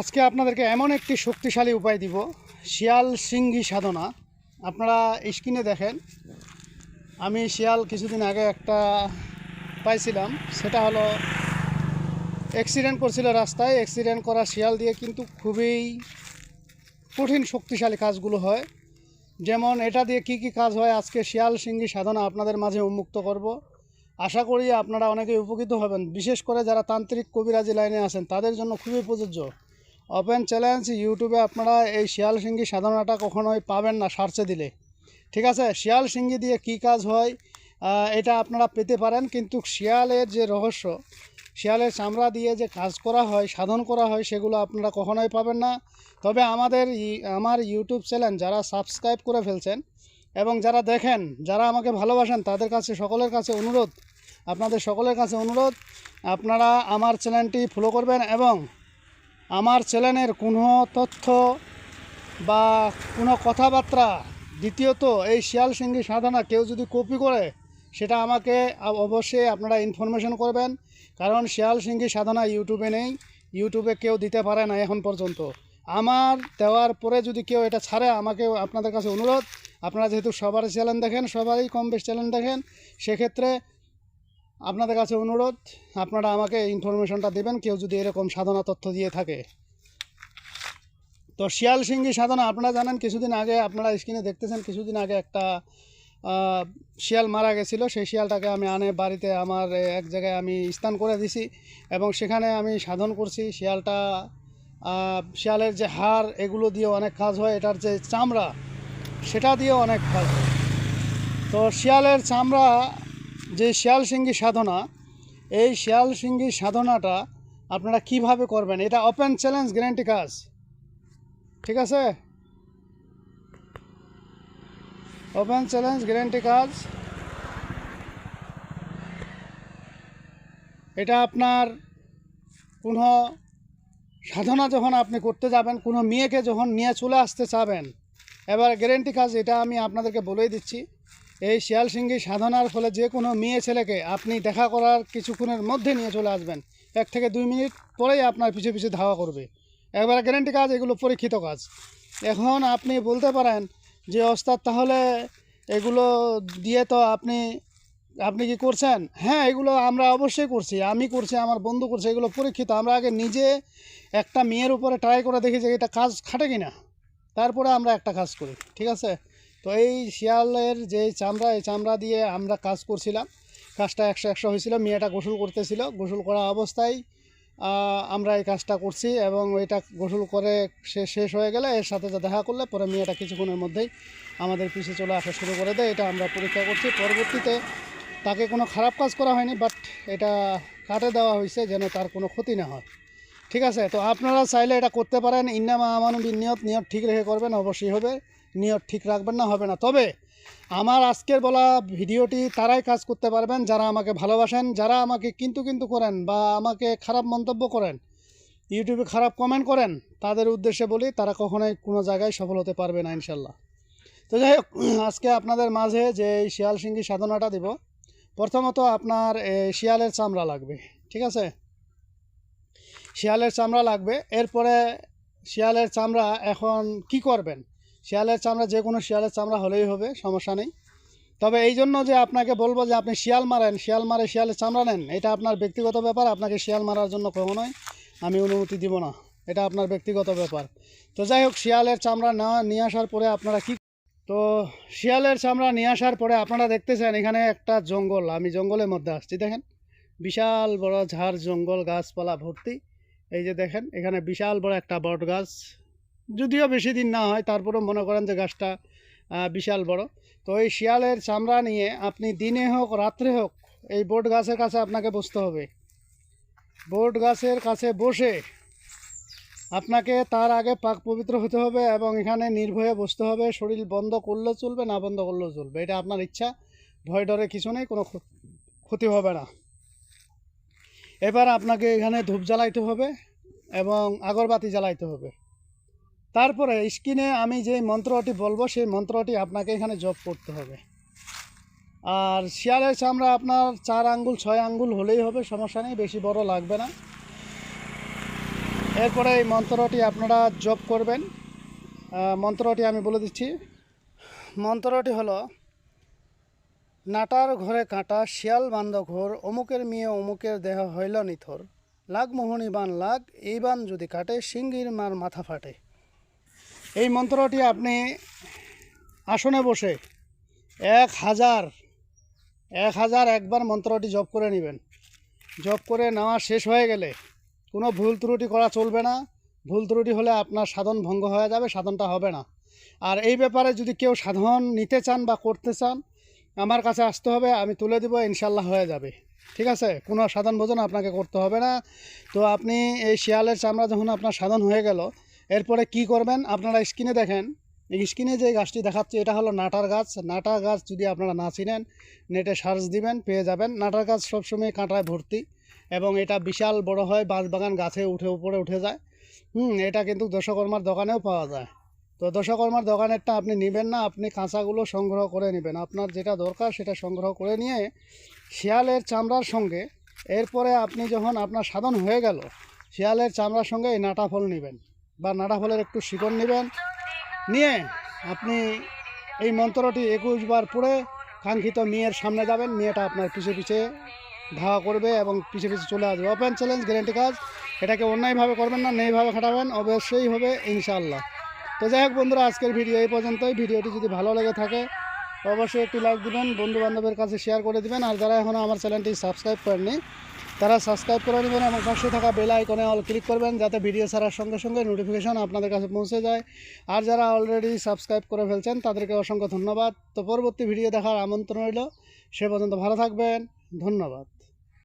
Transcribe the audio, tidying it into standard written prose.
আজকে আপনাদেরকে এমন একটি শক্তিশালী উপায় দিব, শিয়াল সিংহী সাধনা। আপনারা স্ক্রিনে দেখেন, আমি শিয়াল কিছুদিন আগে একটা পাইছিলাম। সেটা হলো অ্যাক্সিডেন্ট করছিল রাস্তায়। অ্যাক্সিডেন্ট করা শিয়াল দিয়ে কিন্তু খুবই কঠিন শক্তিশালী কাজগুলো হয়। যেমন এটা দিয়ে কি কি কাজ হয়, আজকে শিয়াল সিংহী সাধনা আপনাদের মাঝে উন্মুক্ত করব। আশা করি আপনারা অনেকে উপকৃত হবেন। বিশেষ করে যারা তান্ত্রিক কবিরাজি লাইনে আছেন তাদের জন্য খুবই প্রযোজ্য। ওপেন চ্যালেঞ্জ, ইউটিউবে আপনারা এই শিয়াল সিংহী সাধনাটা কখনোই পাবেন না সার্চে দিলে। ঠিক আছে, শিয়াল সিংহী দিয়ে কি কাজ হয় এটা আপনারা পেতে পারেন, কিন্তু শিয়ালের যে রহস্য, শিয়ালের চামড়া দিয়ে যে কাজ করা হয়, সাধন করা হয়, সেগুলো আপনারা কখনোই পাবেন না। তবে আমার ইউটিউব চ্যানেল যারা সাবস্ক্রাইব করে ফেলছেন এবং যারা দেখেন, যারা আমাকে ভালোবাসেন, তাদের কাছে সকলের কাছে অনুরোধ, আপনাদের সকলের কাছে অনুরোধ, আপনারা আমার চ্যানেলটি ফলো করবেন এবং আমার চ্যানেলের কোনো তথ্য বা কোনো কথাবার্তা, দ্বিতীয়ত এই শিয়াল সিংহী সাধনা কেউ যদি কপি করে, সেটা আমাকে অবশ্যই আপনারা ইনফরমেশন করবেন। কারণ শিয়াল সিংহী সাধনা ইউটিউবে নেই, ইউটিউবে কেউ দিতে পারে না এখন পর্যন্ত। আমার দেওয়ার পরে যদি কেউ এটা ছাড়ে, আমাকে আপনাদের কাছে অনুরোধ, আপনারা যেহেতু সবার চ্যানেল দেখেন, সবারই কম বেশ চ্যানেল দেখেন, সেক্ষেত্রে আপনাদের কাছে অনুরোধ, আপনারা আমাকে ইনফরমেশনটা দেবেন কেউ যদি এরকম সাধনা তথ্য দিয়ে থাকে। তো শিয়াল সিংহী সাধনা আপনারা জানেন, কিছুদিন আগে আপনারা স্ক্রিনে দেখতেছেন, কিছুদিন আগে একটা শিয়াল মারা গেছিলো। সেই শিয়ালটাকে আমি আনে বাড়িতে আমার এক জায়গায় আমি স্থান করে দিছি এবং সেখানে আমি সাধন করছি। শিয়ালের যে হাড়, এগুলো দিয়ে অনেক কাজ হয়। এটার যে চামড়া, সেটা দিয়েও অনেক কাজ হয়। তো শিয়ালের চামড়া, যে শিয়াল সিংহী সাধনা, এই শিয়াল সিংহী সাধনাটা আপনারা কিভাবে করবেন, এটা ওপেন চ্যালেঞ্জ, গ্যারান্টি কাজ। ঠিক আছে, ওপেন চ্যালেঞ্জ, গ্যারান্টি কাজ। এটা আপনার কোনো সাধনা যখন আপনি করতে যাবেন, কোনো মেয়েকে যখন নিয়ে চলে আসতে চাবেন, এবার গ্যারান্টি কাজ, এটা আমি আপনাদেরকে বলেই দিচ্ছি। এই শিয়াল সিংহী সাধনার ফলে যে কোনো মেয়ে ছেলেকে আপনি দেখা করার কিছুক্ষণের মধ্যে নিয়ে চলে আসবেন। 1 থেকে 2 মিনিট পরেই আপনার পিছু পিছু ধাওয়া করবে। একবার গ্যারান্টি কাজ, এগুলো পরীক্ষিত কাজ। এখন আপনি বলতে পারেন যে ওস্তাদ, তাহলে এগুলো দিয়ে তো আপনি কি করছেন? হ্যাঁ, এগুলো আমরা অবশ্যই করছি, আমি করছি, আমার বন্ধু করছে, এগুলো পরীক্ষিত। আমরা আগে নিজে একটা মেয়ের উপরে ট্রাই করে দেখি যে এটা কাজ খাটে কিনা, তারপরে আমরা একটা কাজ করি। ঠিক আছে, তো এই শিয়ালের যে চামড়া, এই চামড়া দিয়ে আমরা কাজ করছিলাম। কাজটা 100 হয়েছিল। মেয়েটা গোসল করতেছিল, গোসল করা অবস্থায় আমরা এই কাজটা করছি এবং এটা গোসল করে শেষ হয়ে গেলে এর সাথে দেখা করলে পরে মেয়েটা কিছুক্ষণের মধ্যেই আমাদের পিছিয়ে চলে আসা শুরু করে দেয়। এটা আমরা পরীক্ষা করছি। পরবর্তীতে তাকে কোনো খারাপ কাজ করা হয়নি, বাট এটা কাটে দেওয়া হয়েছে যেন তার কোনো ক্ষতি না হয়। ঠিক আছে, তো আপনারা চাইলে এটা করতে পারেন। ইন্নামা আমানু বিনিয়ত, নিয়ত ঠিক রেখে করবেন, অবশ্যই হবে। নিয়ত ঠিক রাখবেন না, হবে না। তবে আমার আজকের বলা ভিডিওটি তারাই কাজ করতে পারবেন যারা আমাকে ভালোবাসেন, যারা আমাকে কিন্তু করেন বা আমাকে খারাপ মন্তব্য করেন, ইউটিউবে খারাপ কমেন্ট করেন, তাদের উদ্দেশ্যে বলি, তারা কখনোই কোনো জায়গায় সফল হতে পারবে না ইনশাল্লাহ। তো যাই হোক, আজকে আপনাদের মাঝে যে এই শিয়াল সিংহী সাধনাটা দিব, প্রথমত আপনার শিয়ালের চামড়া লাগবে। ঠিক আছে, শিয়ালের চামড়া লাগবে। এরপরে শিয়ালের চামড়া এখন কি করবেন, শিয়ালের চামড়া যে কোনো শিয়ালের চামড়া হলেই হবে, সমস্যা নেই। তবে এই জন্য যে আপনাকে বলবো যে আপনি শিয়াল মারেন, শিয়াল মারে শিয়ালের চামড়া নেন, এটা আপনার ব্যক্তিগত ব্যাপার। আপনাকে শিয়াল মারার জন্য কখনোই আমি অনুমতি দিব না, এটা আপনার ব্যক্তিগত ব্যাপার। তো যাই হোক, শিয়ালের চামড়া নিয়ে আসার পরে আপনারা কি, তো শিয়ালের চামড়া নিয়ে আসার পরে আপনারা দেখতেছেন এখানে একটা জঙ্গল, আমি জঙ্গলের মধ্যে আসছি। দেখেন বিশাল বড় ঝাড় জঙ্গল, গাছপালা ভর্তি। এই যে দেখেন এখানে বিশাল বড় একটা বট গাছ, যদিও বেশি দিন না হয়, তারপরেও মনে করেন যে গাছটা বিশাল বড়। তো এই শিয়ালের চামড়া নিয়ে আপনি দিনে হোক রাত্রে হোক এই বট গাছের কাছে আপনাকে বসতে হবে। বট গাছের কাছে বসে আপনাকে তার আগে পাক পবিত্র হতে হবে এবং এখানে নির্ভয়ে বসতে হবে। শরীর বন্ধ করলেও চলবে, না বন্ধ করলেও চলবে, এটা আপনার ইচ্ছা। ভয় ডরে কিছু নেই, কোনো ক্ষতি হবে না। এবার আপনাকে এখানে ধূপ জ্বালাইতে হবে এবং আগরবাতি জ্বালাইতে হবে। তারপরে স্ক্রিনে আমি যে মন্ত্রটি বলবো, সেই মন্ত্রটি আপনাকে এখানে জপ করতে হবে। আর শিয়ালের চামড়া আপনার 4 আঙ্গুল 6 আঙ্গুল হলেই হবে, সমস্যা নেই, বেশি বড় লাগবে না। এরপরে এই মন্ত্রটি আপনারা জপ করবেন। মন্ত্রটি আমি বলে দিচ্ছি। মন্ত্রটি হলো, নাটার ঘরে কাঁটা শিয়াল বান্ধ ঘোর, অমুকের মেয়ে অমুকের দেহ হইল নিথর, লাগ মোহনী বান লাগ, এই বান যদি কাটে সিংহীর মার মাথা ফাটে। এই মন্ত্রটি আপনি আসনে বসে 1000 একবার মন্ত্রটি জপ করে নেবেন। জপ করে নেওয়া শেষ হয়ে গেলে কোনো ভুল ত্রুটি করা চলবে না। ভুল ত্রুটি হলে আপনার সাধন ভঙ্গ হয়ে যাবে, সাধনটা হবে না। আর এই ব্যাপারে যদি কেউ সাধন নিতে চান বা করতে চান, আমার কাছে আসতে হবে, আমি তুলে দেবো, ইনশাল্লাহ হয়ে যাবে। ঠিক আছে, কোনো সাধন ভোজন আপনাকে করতে হবে না। তো আপনি এই শিয়ালের চামড়া যখন আপনার সাধন হয়ে গেল, এরপরে কি করবেন, আপনারা স্ক্রিনে দেখেন। এই স্ক্রিনে যে গাছটি দেখাচ্ছি এটা হলো নাটার গাছ। নাটার গাছ যদি আপনারা না চিনেন, নেটে সার্চ দিবেন, পেয়ে যাবেন। নাটার গাছ সবসময় কাঁটায় ভর্তি এবং এটা বিশাল বড় হয়, বাঁশবাগান গাছে উপরে উঠে যায়। এটা কিন্তু দশকর্মার দোকানেও পাওয়া যায়। তো দশকর্মার দোকানেরটা আপনি নেবেন না, আপনি কাঁচাগুলো সংগ্রহ করে নেবেন। আপনার যেটা দরকার সেটা সংগ্রহ করে নিয়ে শিয়ালের চামড়ার সঙ্গে, এরপরে আপনি যখন আপনার সাধন হয়ে গেল, শিয়ালের চামড়ার সঙ্গে এই নাটা ফল নেবেন বা নাটা ফলের একটু শিকড় নেবেন, নিয়ে আপনি এই মন্ত্রটি 21 বার পড়ে কাঙ্ক্ষিত মেয়ের সামনে যাবেন। মেয়েটা আপনার পিছে পিছে ধাওয়া করবে এবং পিছে পিছে চলে আসবে। ওপেন চ্যালেঞ্জ, গ্যারান্টি কাজ। এটাকে অন্যায়ভাবে করবেন না, নেইভাবে খাটাবেন, অবশ্যই হবে ইনশাআল্লাহ। তো যাই হোক বন্ধুরা, আজকের ভিডিও এই পর্যন্তই। ভিডিওটি যদি ভালো লেগে থাকে অবশ্যই একটি লাইক দিবেন, বন্ধু বান্ধবের কাছে শেয়ার করে দিবেন। আর যারা এখনও আমার চ্যানেলটি সাবস্ক্রাইব করেননি তারা সাবস্ক্রাইব করে নেবেন এবং পাশে থাকা বেল আইকনে অল ক্লিক করবেন, যাতে ভিডিও ছাড়ার সঙ্গে সঙ্গে নোটিফিকেশন আপনাদের কাছে পৌঁছে যায়। আর যারা অলরেডি সাবস্ক্রাইব করে ফেলছেন তাদেরকে অসংখ্য ধন্যবাদ। তো পরবর্তী ভিডিও দেখার আমন্ত্রণ রইল। সে পর্যন্ত ভালো থাকবেন, ধন্যবাদ।